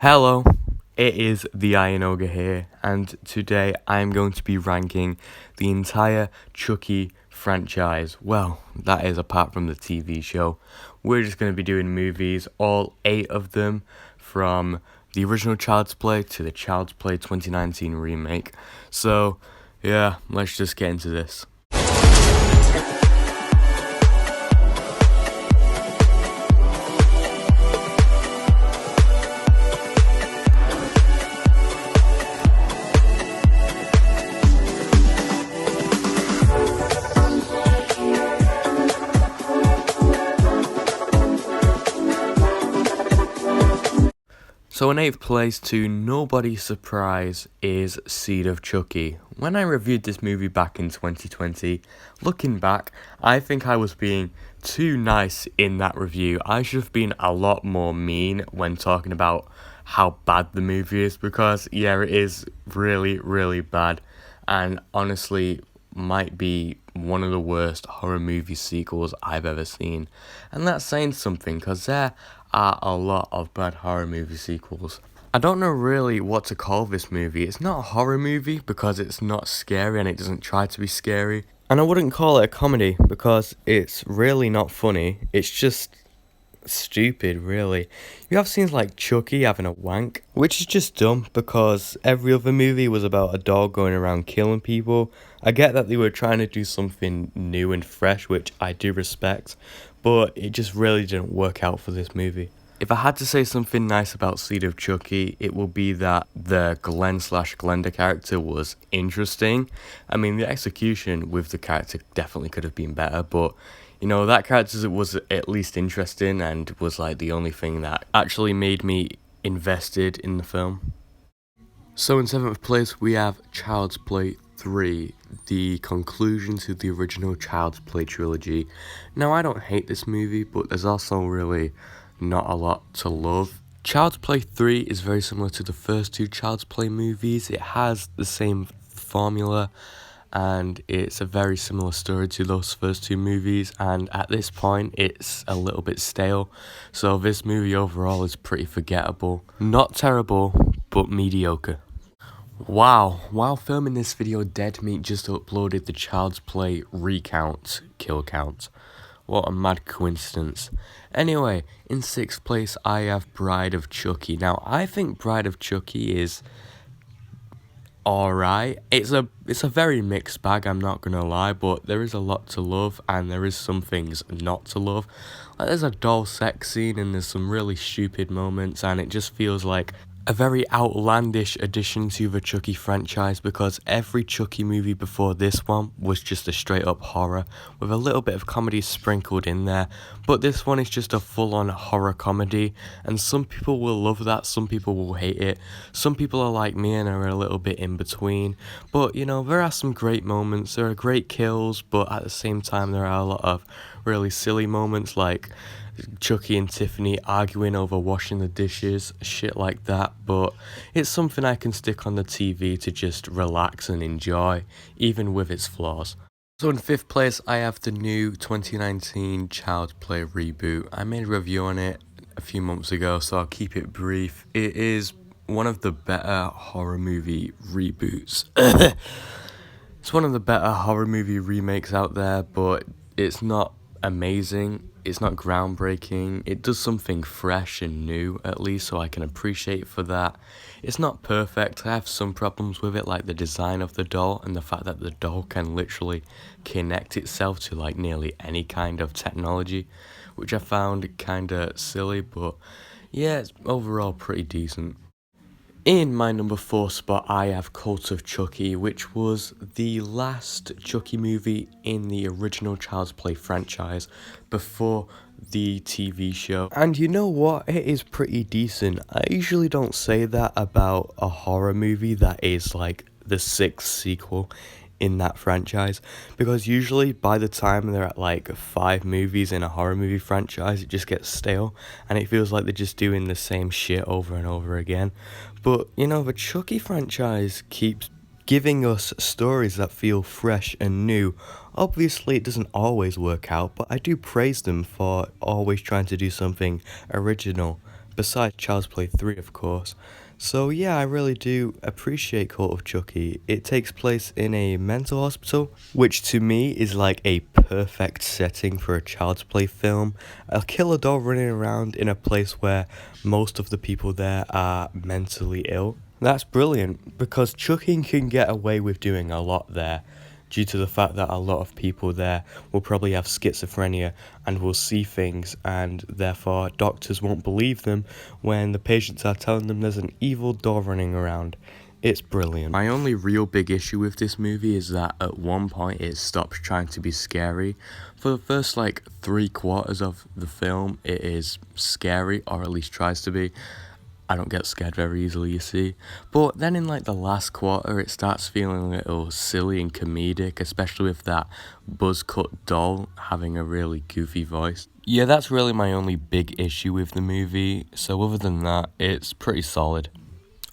Hello, it is the Iron Ogre here, and today I am going to be ranking the entire Chucky franchise. Well, that is apart from the TV show. We're just going to be doing movies, all 8 of them, from the original Child's Play to the Child's Play 2019 remake. So, yeah, let's just get into this. So in 8th place, to nobody's surprise, is Seed of Chucky. When I reviewed this movie back in 2020, looking back, I think I was being too nice in that review. I should have been a lot more mean when talking about how bad the movie is, because yeah, it is really, really bad, and honestly might be one of the worst horror movie sequels I've ever seen. And that's saying something, because there are a lot of bad horror movie sequels. I don't know really what to call this movie. It's not a horror movie because it's not scary and it doesn't try to be scary. And I wouldn't call it a comedy because it's really not funny. It's just stupid, really. You have scenes like Chucky having a wank, which is just dumb because every other movie was about a dog going around killing people. I get that they were trying to do something new and fresh, which I do respect, but it just really didn't work out for this movie. If I had to say something nice about Seed of Chucky, it will be that the Glenn/Glenda character was interesting. I mean, the execution with the character definitely could have been better, but you know, that character was at least interesting and was like the only thing that actually made me invested in the film. So in 7th place, we have Child's Play 3, the conclusion to the original Child's Play trilogy. Now, I don't hate this movie, but there's also really not a lot to love. Child's Play 3 is very similar to the first 2 Child's Play movies. It has the same formula, and it's a very similar story to those first 2 movies, and at this point it's a little bit stale, so this movie overall is pretty forgettable. Not terrible, but mediocre. Wow, while filming this video, Dead Meat just uploaded the Child's Play recount, kill count. What a mad coincidence. Anyway, in 6th place I have Bride of Chucky. Now, I think Bride of Chucky is alright. It's a very mixed bag, I'm not gonna lie, but there is a lot to love and there is some things not to love. Like, there's a doll sex scene and there's some really stupid moments, and it just feels like a very outlandish addition to the Chucky franchise, because every Chucky movie before this one was just a straight up horror with a little bit of comedy sprinkled in there, but this one is just a full on horror comedy, and some people will love that, some people will hate it, some people are like me and are a little bit in between. But you know, there are some great moments, there are great kills, but at the same time there are a lot of really silly moments, like Chucky and Tiffany arguing over washing the dishes, shit like that, but it's something I can stick on the TV to just relax and enjoy, even with its flaws. So in 5th place, I have the new 2019 Child's Play reboot. I made a review on it a few months ago, so I'll keep it brief. It is one of the better horror movie reboots. It's one of the better horror movie remakes out there, but it's not amazing. It's not groundbreaking. It does something fresh and new, at least, so I can appreciate for that. It's not perfect. I have some problems with it, like the design of the doll and the fact that the doll can literally connect itself to like nearly any kind of technology, which I found kinda silly, but yeah, it's overall pretty decent. In my number 4 spot, I have Cult of Chucky, which was the last Chucky movie in the original Child's Play franchise before the TV show. And you know what? It is pretty decent. I usually don't say that about a horror movie that is like the 6th sequel in that franchise, because usually by the time they're at like 5 movies in a horror movie franchise, it just gets stale and it feels like they're just doing the same shit over and over again. But you know, the Chucky franchise keeps giving us stories that feel fresh and new. Obviously it doesn't always work out, but I do praise them for always trying to do something original besides Child's Play 3, of course. So yeah, I really do appreciate Cult of Chucky. It takes place in a mental hospital, which to me is like a perfect setting for a Child's Play film. A killer doll running around in a place where most of the people there are mentally ill. That's brilliant, because Chucky can get away with doing a lot there, due to the fact that a lot of people there will probably have schizophrenia and will see things, and therefore doctors won't believe them when the patients are telling them there's an evil doll running around. It's brilliant. My only real big issue with this movie is that at one point it stops trying to be scary. For the first like 3/4 of the film, it is scary, or at least tries to be. I don't get scared very easily, you see. But then in like the last quarter, it starts feeling a little silly and comedic, especially with that buzz cut doll having a really goofy voice. Yeah, that's really my only big issue with the movie. So other than that, it's pretty solid.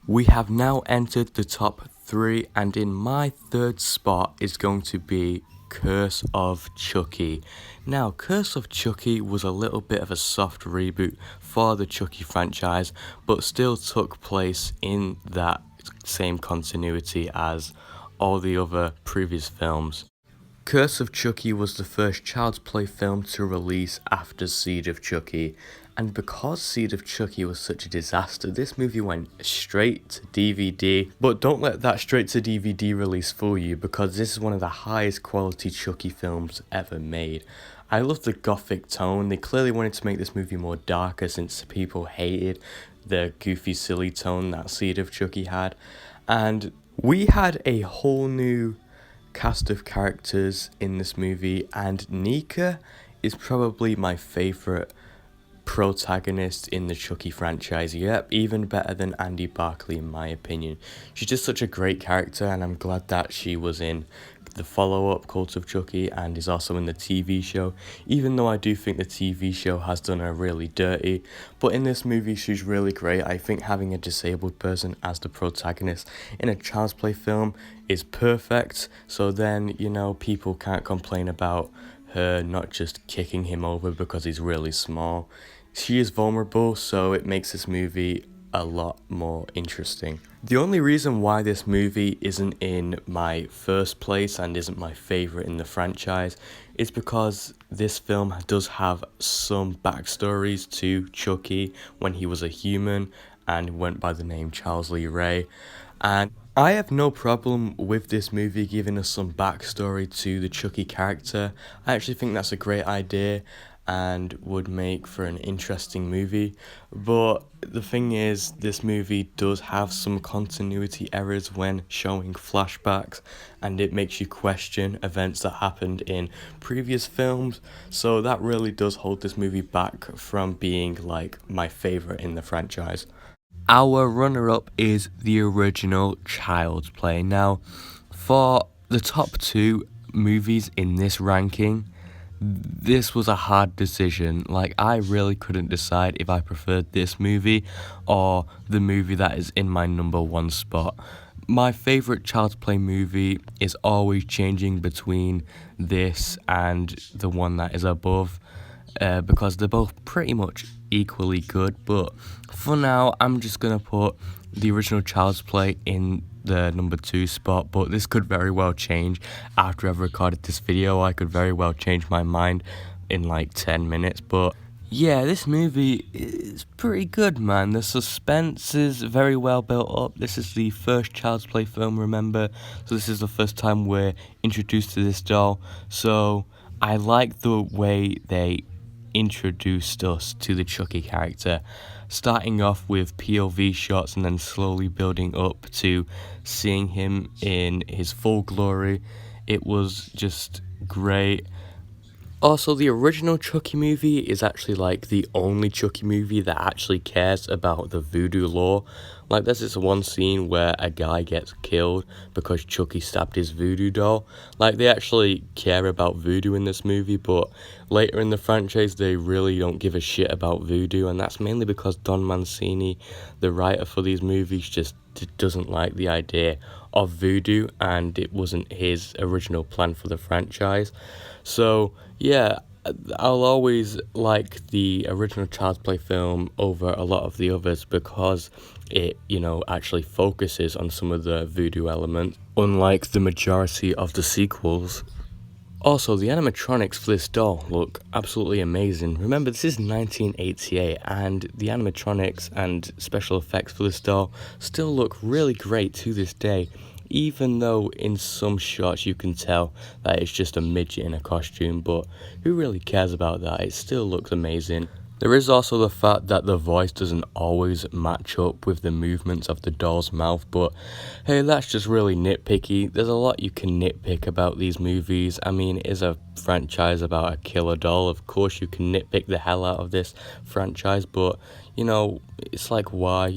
We have now entered the top 3, and in my third spot is going to be Curse of Chucky. Now, Curse of Chucky was a little bit of a soft reboot for the Chucky franchise, but still took place in that same continuity as all the other previous films. Curse of Chucky was the first Child's Play film to release after Seed of Chucky, and because Seed of Chucky was such a disaster, this movie went straight to DVD. But don't let that straight to DVD release fool you, because this is one of the highest quality Chucky films ever made. I love the gothic tone. They clearly wanted to make this movie more darker since people hated the goofy, silly tone that Seed of Chucky had. And we had a whole new cast of characters in this movie, and Nika is probably my favourite protagonist in the Chucky franchise. Yep, even better than Andy Barclay in my opinion. She's just such a great character, and I'm glad that she was in the follow-up Cult of Chucky and is also in the TV show, even though I do think the TV show has done her really dirty. But in this movie, she's really great. I think having a disabled person as the protagonist in a Child's Play film is perfect, so then, you know, people can't complain about her not just kicking him over because he's really small. She is vulnerable, so it makes this movie a lot more interesting. The only reason why this movie isn't in my first place and isn't my favourite in the franchise is because this film does have some backstories to Chucky when he was a human and went by the name Charles Lee Ray. And I have no problem with this movie giving us some backstory to the Chucky character. I actually think that's a great idea and would make for an interesting movie. But the thing is, this movie does have some continuity errors when showing flashbacks, and it makes you question events that happened in previous films. So that really does hold this movie back from being like my favourite in the franchise. Our runner-up is the original Child's Play. Now, for the top 2 movies in this ranking, this was a hard decision. Like, I really couldn't decide if I preferred this movie or the movie that is in my number 1 spot. My favourite Child's Play movie is always changing between this and the one that is above, because they're both pretty much equally good. But for now, I'm just gonna put the original Child's Play in the number 2 spot, but this could very well change after I've recorded this video. I could very well change my mind in like 10 minutes. But yeah, this movie is pretty good, man. The suspense is very well built up. This is the first Child's Play film, remember? So this is the first time we're introduced to this doll. So I like the way they introduced us to the Chucky character, starting off with POV shots and then slowly building up to seeing him in his full glory. It was just great. Also, the original Chucky movie is actually like the only Chucky movie that actually cares about the voodoo lore. Like, there's this one scene where a guy gets killed because Chucky stabbed his voodoo doll. Like, they actually care about voodoo in this movie, but later in the franchise, they really don't give a shit about voodoo, and that's mainly because Don Mancini, the writer for these movies, just doesn't like the idea of voodoo, and it wasn't his original plan for the franchise. So yeah, I'll always like the original Child's Play film over a lot of the others because it, actually focuses on some of the voodoo elements, unlike the majority of the sequels. Also, the animatronics for this doll look absolutely amazing. Remember, this is 1988, and the animatronics and special effects for this doll still look really great to this day, even though in some shots you can tell that it's just a midget in a costume, but who really cares about that? It still looks amazing. There is also the fact that the voice doesn't always match up with the movements of the doll's mouth, but hey, that's just really nitpicky. There's a lot you can nitpick about these movies. I mean, it is a franchise about a killer doll. Of course, you can nitpick the hell out of this franchise, but it's like why,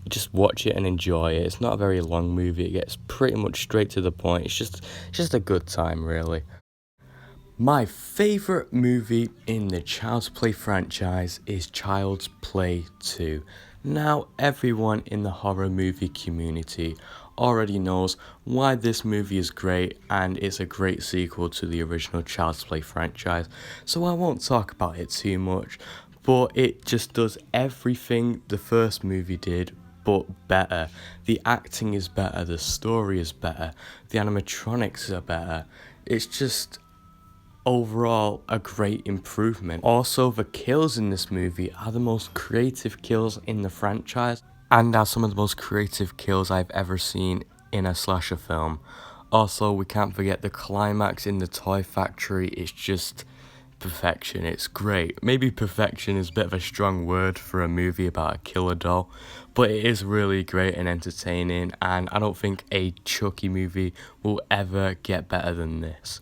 just watch it and enjoy it. It's not a very long movie. It gets pretty much straight to the point. It's just a good time, really. My favourite movie in the Child's Play franchise is Child's Play 2. Now, everyone in the horror movie community already knows why this movie is great, and it's a great sequel to the original Child's Play franchise, so I won't talk about it too much, but it just does everything the first movie did, but better. The acting is better, the story is better, the animatronics are better. It's just overall a great improvement. Also, the kills in this movie are the most creative kills in the franchise and are some of the most creative kills I've ever seen in a slasher film. Also, we can't forget the climax in the toy factory. It's just perfection. It's great. Maybe perfection is a bit of a strong word for a movie about a killer doll, but it is really great and entertaining, and I don't think a Chucky movie will ever get better than this.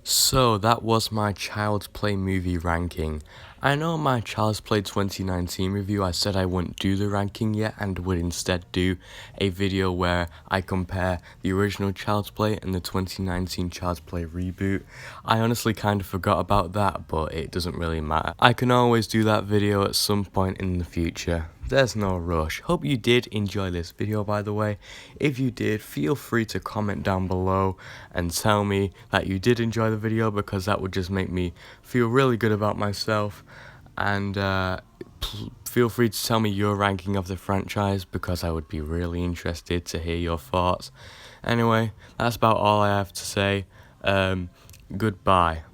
So that was my Child's Play movie ranking. I know in my Child's Play 2019 review I said I wouldn't do the ranking yet and would instead do a video where I compare the original Child's Play and the 2019 Child's Play reboot. I honestly kind of forgot about that, but it doesn't really matter. I can always do that video at some point in the future. There's no rush. Hope you did enjoy this video, by the way. If you did, feel free to comment down below and tell me that you did enjoy the video, because that would just make me feel really good about myself. And feel free to tell me your ranking of the franchise, because I would be really interested to hear your thoughts. Anyway, that's about all I have to say. Goodbye.